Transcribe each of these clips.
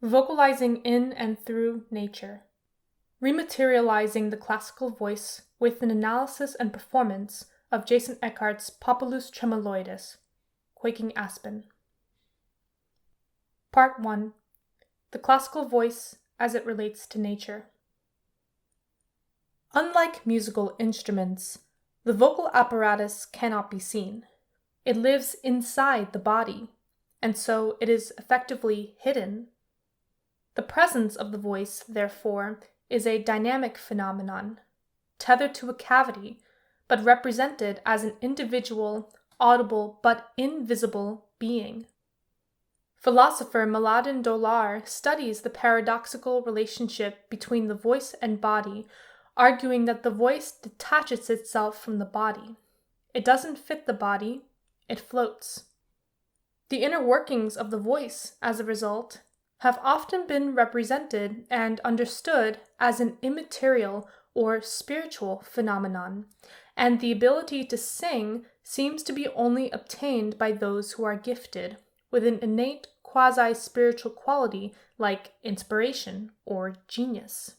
Vocalizing in and through nature. Re-Materializing the Classical Voice with an Analysis and Performance of Jason Eckardt's Populus tremuloides. Quaking Aspen. Part 1. The Classical Voice as it relates to nature. Unlike musical instruments, the vocal apparatus cannot be seen. It lives inside the body, and so it is effectively hidden. The presence of the voice, therefore, is a dynamic phenomenon, tethered to a cavity, but represented as an individual, audible but invisible being. Philosopher Mladen Dolar studies the paradoxical relationship between the voice and body, arguing that the voice detaches itself from the body. It doesn't fit the body, it floats. The inner workings of the voice, as a result, have often been represented and understood as an immaterial or spiritual phenomenon, and the ability to sing seems to be only obtained by those who are gifted with an innate quasi-spiritual quality like inspiration or genius.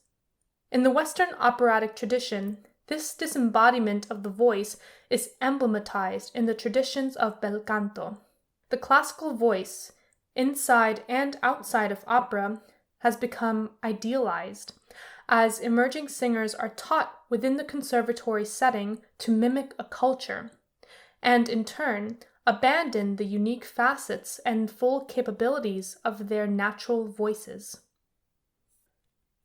In the Western operatic tradition, this disembodiment of the voice is emblematized in the traditions of bel canto. The classical voice, inside and outside of opera, has become idealized, as emerging singers are taught within the conservatory setting to mimic a culture, and in turn abandon the unique facets and full capabilities of their natural voices.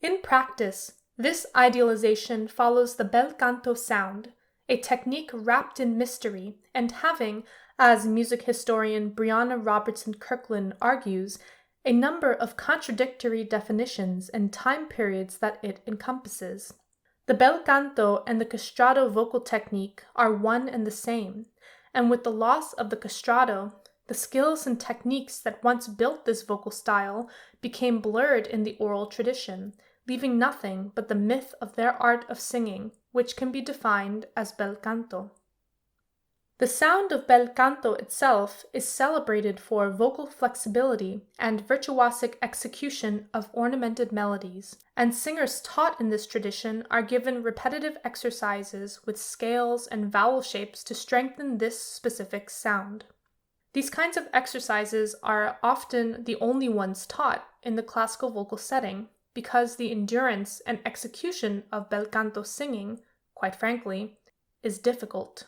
In practice, this idealization follows the bel canto sound, a technique wrapped in mystery and having, as music historian Brianna Robertson Kirkland argues, a number of contradictory definitions and time periods that it encompasses. The bel canto and the castrato vocal technique are one and the same, and with the loss of the castrato, the skills and techniques that once built this vocal style became blurred in the oral tradition, leaving nothing but the myth of their art of singing, which can be defined as bel canto. The sound of bel canto itself is celebrated for vocal flexibility and virtuosic execution of ornamented melodies, and singers taught in this tradition are given repetitive exercises with scales and vowel shapes to strengthen this specific sound. These kinds of exercises are often the only ones taught in the classical vocal setting, because the endurance and execution of bel canto singing, quite frankly, is difficult.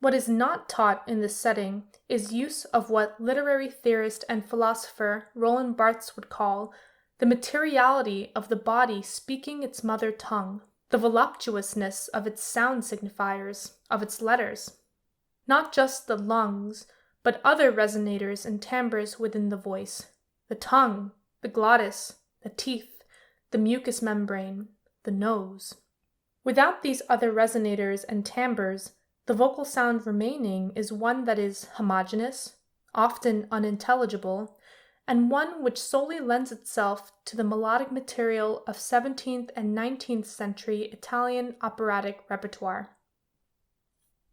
What is not taught in this setting is use of what literary theorist and philosopher Roland Barthes would call the materiality of the body speaking its mother tongue, the voluptuousness of its sound signifiers, of its letters. Not just the lungs, but other resonators and timbres within the voice, the tongue, the glottis, the teeth, the mucous membrane, the nose. Without these other resonators and timbres, the vocal sound remaining is one that is homogeneous, often unintelligible, and one which solely lends itself to the melodic material of 17th and 19th century Italian operatic repertoire.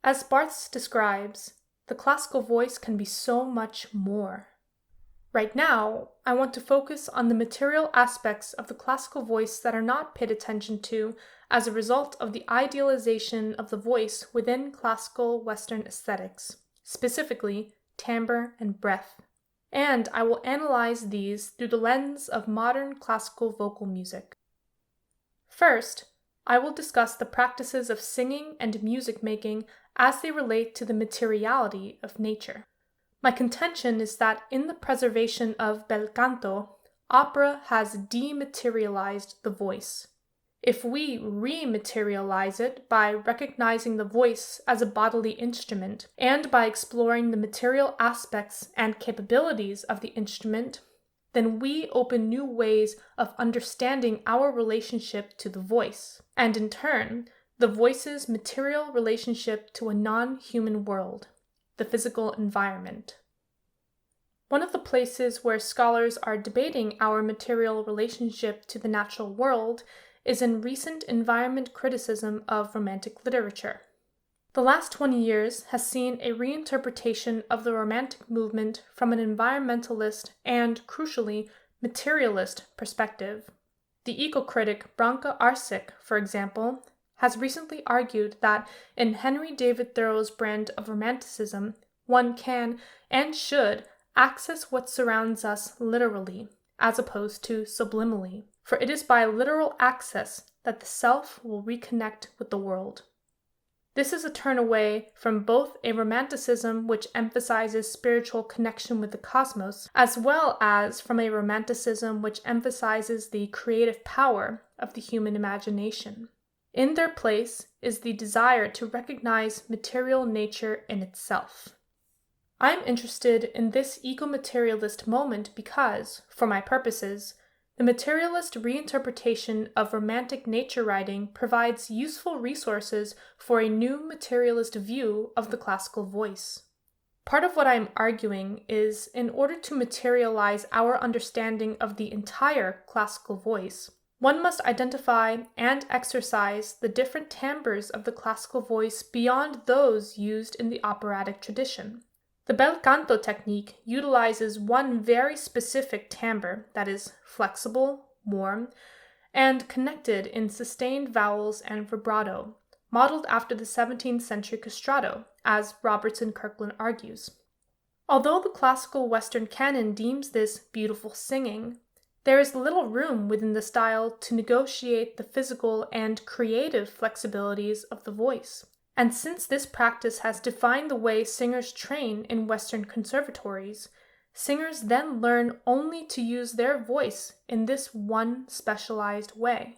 As Barthes describes, the classical voice can be so much more. Right now, I want to focus on the material aspects of the classical voice that are not paid attention to as a result of the idealization of the voice within classical Western aesthetics, specifically timbre and breath. And I will analyze these through the lens of modern classical vocal music. First, I will discuss the practices of singing and music making as they relate to the materiality of nature. My contention is that in the preservation of bel canto, opera has dematerialized the voice. If we re-materialize it by recognizing the voice as a bodily instrument and by exploring the material aspects and capabilities of the instrument, then we open new ways of understanding our relationship to the voice, and in turn, the voice's material relationship to a non-human world, the physical environment. One of the places where scholars are debating our material relationship to the natural world is in recent environment criticism of Romantic literature. The last 20 years has seen a reinterpretation of the Romantic movement from an environmentalist and, crucially, materialist perspective. The eco-critic Branka Arsic, for example, has recently argued that in Henry David Thoreau's brand of Romanticism, one can and should access what surrounds us literally, as opposed to subliminally, for it is by literal access that the self will reconnect with the world. This is a turn away from both a romanticism which emphasizes spiritual connection with the cosmos, as well as from a romanticism which emphasizes the creative power of the human imagination. In their place is the desire to recognize material nature in itself. I'm interested in this eco-materialist moment because, for my purposes, the materialist reinterpretation of romantic nature writing provides useful resources for a new materialist view of the classical voice. Part of what I'm arguing is, in order to materialize our understanding of the entire classical voice, one must identify and exercise the different timbres of the classical voice beyond those used in the operatic tradition. The bel canto technique utilizes one very specific timbre that is flexible, warm, and connected in sustained vowels and vibrato, modeled after the 17th century castrato, as Robertson Kirkland argues. Although the classical Western canon deems this beautiful singing, there is little room within the style to negotiate the physical and creative flexibilities of the voice. And since this practice has defined the way singers train in Western conservatories, singers then learn only to use their voice in this one specialized way.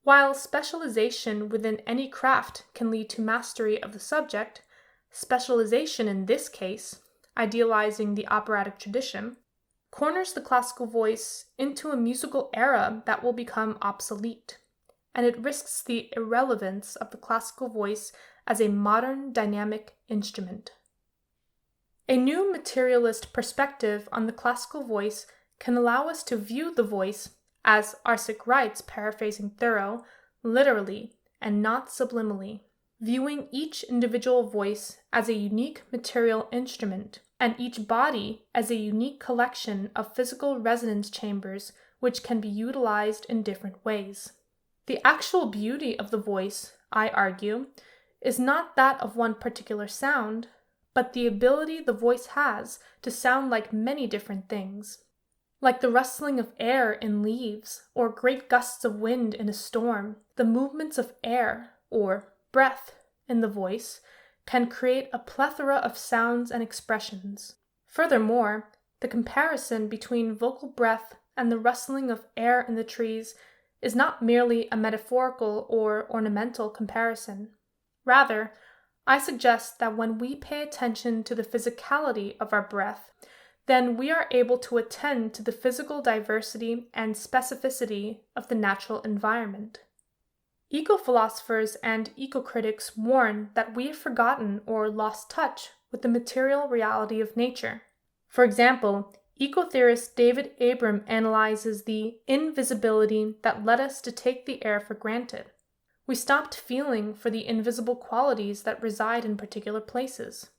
While specialization within any craft can lead to mastery of the subject, specialization in this case, idealizing the operatic tradition, corners the classical voice into a musical era that will become obsolete, and it risks the irrelevance of the classical voice as a modern dynamic instrument. A new materialist perspective on the classical voice can allow us to view the voice, as Arsic writes, paraphrasing Thoreau, literally and not subliminally, viewing each individual voice as a unique material instrument, and each body as a unique collection of physical resonance chambers which can be utilized in different ways. The actual beauty of the voice, I argue, is not that of one particular sound, but the ability the voice has to sound like many different things. Like the rustling of air in leaves, or great gusts of wind in a storm, the movements of air, or breath, in the voice can create a plethora of sounds and expressions. Furthermore, the comparison between vocal breath and the rustling of air in the trees is not merely a metaphorical or ornamental comparison. Rather, I suggest that when we pay attention to the physicality of our breath, then we are able to attend to the physical diversity and specificity of the natural environment. Eco-philosophers and eco-critics warn that we have forgotten or lost touch with the material reality of nature. For example, eco-theorist David Abram analyzes the invisibility that led us to take the air for granted. We stopped feeling for the invisible qualities that reside in particular places.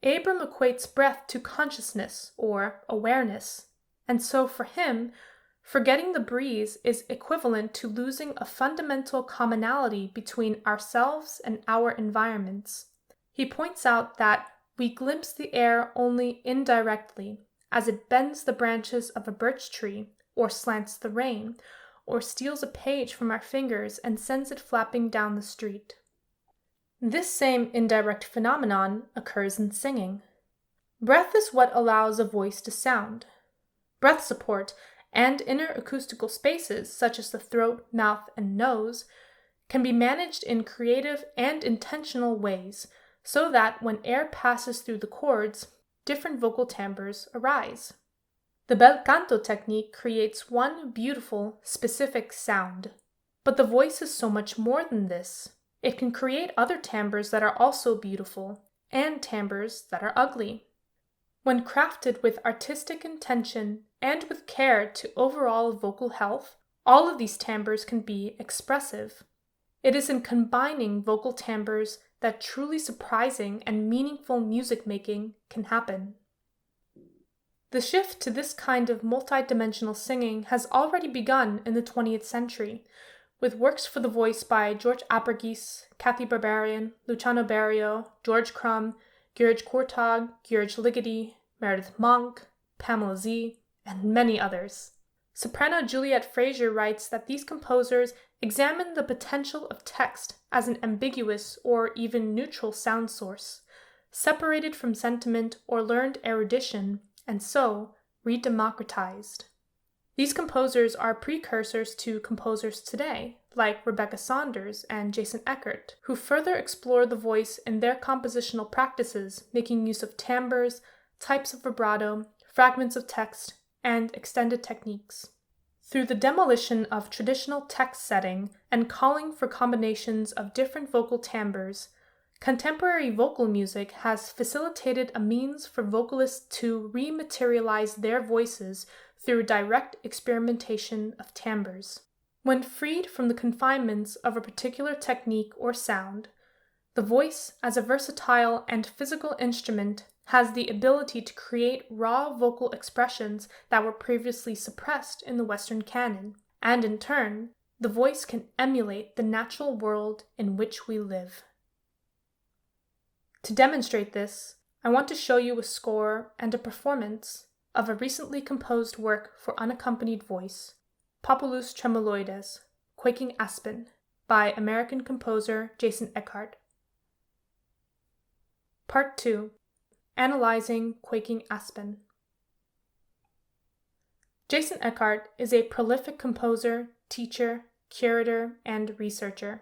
Abram equates breath to consciousness or awareness, and so for him, forgetting the breeze is equivalent to losing a fundamental commonality between ourselves and our environments. He points out that we glimpse the air only indirectly, as it bends the branches of a birch tree, or slants the rain, or steals a page from our fingers and sends it flapping down the street. This same indirect phenomenon occurs in singing. Breath is what allows a voice to sound. Breath support and inner acoustical spaces, such as the throat, mouth, and nose, can be managed in creative and intentional ways, so that when air passes through the chords, different vocal timbres arise. The bel canto technique creates one beautiful, specific sound. But the voice is so much more than this. It can create other timbres that are also beautiful, and timbres that are ugly. When crafted with artistic intention and with care to overall vocal health, all of these timbres can be expressive. It is in combining vocal timbres that truly surprising and meaningful music making can happen. The shift to this kind of multidimensional singing has already begun in the 20th century, with works for the voice by George Apergis, Kathy Barbarian, Luciano Berio, George Crumb, George Courtauld, George Ligeti, Meredith Monk, Pamela Z, and many others. Soprano Juliette Fraser writes that these composers examine the potential of text as an ambiguous or even neutral sound source, separated from sentiment or learned erudition, and so redemocratized. These composers are precursors to composers today, like Rebecca Saunders and Jason Eckardt, who further explore the voice in their compositional practices, making use of timbres, types of vibrato, fragments of text, and extended techniques. Through the demolition of traditional text setting and calling for combinations of different vocal timbres, contemporary vocal music has facilitated a means for vocalists to re-materialize their voices through direct experimentation of timbres. When freed from the confinements of a particular technique or sound, the voice, as a versatile and physical instrument, has the ability to create raw vocal expressions that were previously suppressed in the Western canon, and in turn, the voice can emulate the natural world in which we live. To demonstrate this, I want to show you a score and a performance of a recently composed work for unaccompanied voice, Populus tremuloides, Quaking Aspen, by American composer Jason Eckardt. Part 2. Analyzing Quaking Aspen. Jason Eckardt is a prolific composer, teacher, curator, and researcher.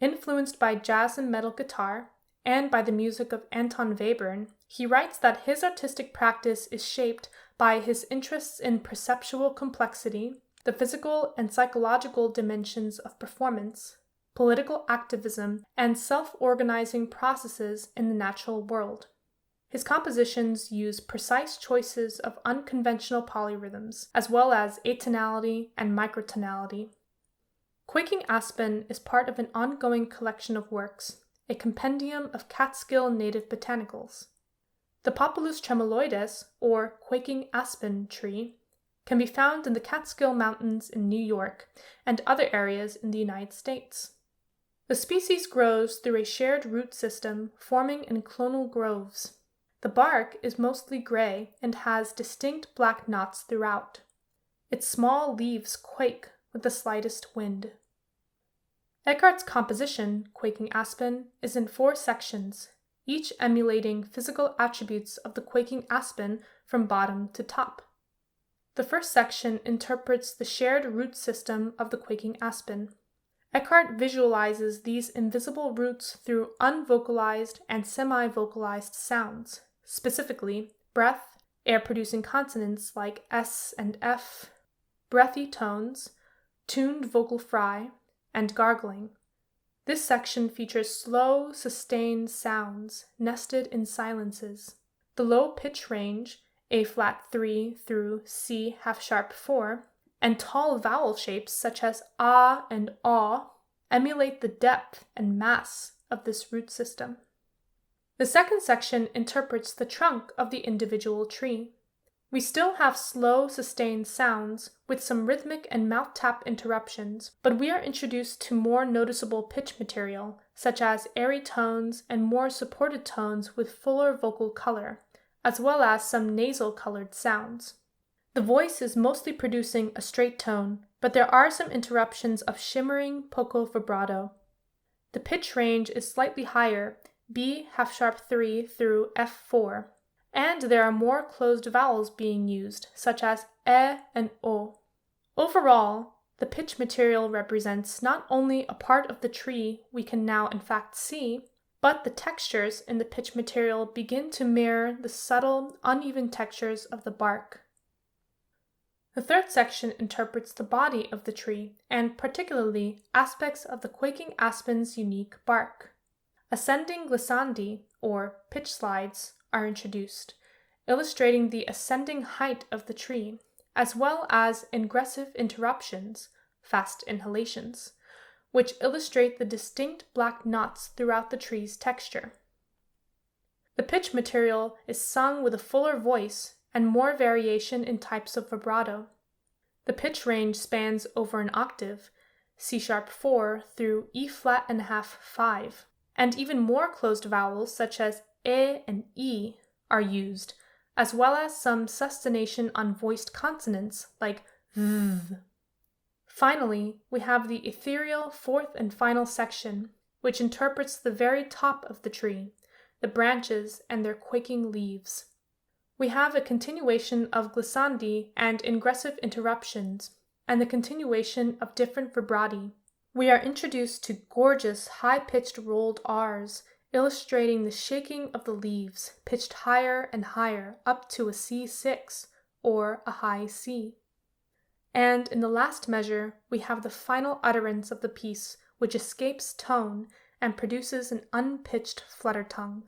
Influenced by jazz and metal guitar, and by the music of Anton Webern, he writes that his artistic practice is shaped by his interests in perceptual complexity, the physical and psychological dimensions of performance, political activism, and self-organizing processes in the natural world. His compositions use precise choices of unconventional polyrhythms, as well as atonality and microtonality. Quaking Aspen is part of an ongoing collection of works, a compendium of Catskill native botanicals. The Populus tremuloides, or Quaking Aspen tree, can be found in the Catskill Mountains in New York and other areas in the United States. The species grows through a shared root system forming in clonal groves. The bark is mostly gray and has distinct black knots throughout. Its small leaves quake with the slightest wind. Eckardt's composition, Quaking Aspen, is in 4 sections, each emulating physical attributes of the quaking aspen from bottom to top. The first section interprets the shared root system of the quaking aspen. Eckardt visualizes these invisible roots through unvocalized and semi-vocalized sounds, specifically breath, air-producing consonants like S and F, breathy tones, tuned vocal fry, and gargling. This section features slow, sustained sounds nested in silences. The low pitch range, A-flat 3 through C half-sharp 4, and tall vowel shapes such as ah and aw emulate the depth and mass of this root system. The second section interprets the trunk of the individual tree. We still have slow, sustained sounds with some rhythmic and mouth tap interruptions, but we are introduced to more noticeable pitch material, such as airy tones and more supported tones with fuller vocal color, as well as some nasal-colored sounds. The voice is mostly producing a straight tone, but there are some interruptions of shimmering poco vibrato. The pitch range is slightly higher, B half-sharp 3 through F4, and there are more closed vowels being used, such as e and o. Overall, the pitch material represents not only a part of the tree we can now in fact see, but the textures in the pitch material begin to mirror the subtle, uneven textures of the bark. The third section interprets the body of the tree, and particularly aspects of the quaking aspen's unique bark. Ascending glissandi, or pitch slides, are introduced, illustrating the ascending height of the tree, as well as ingressive interruptions, fast inhalations, which illustrate the distinct black knots throughout the tree's texture. The pitch material is sung with a fuller voice and more variation in types of vibrato. The pitch range spans over an octave, C-sharp 4 through E♭½ 5, and even more closed vowels such as E and E are used, as well as some sustentation on voiced consonants like V. Finally, we have the ethereal fourth and final section, which interprets the very top of the tree, the branches and their quaking leaves. We have a continuation of glissandi and ingressive interruptions, and the continuation of different vibrati. We are introduced to gorgeous high-pitched rolled Rs, illustrating the shaking of the leaves, pitched higher and higher up to a C6, or a high C. And in the last measure, we have the final utterance of the piece, which escapes tone and produces an unpitched flutter tongue.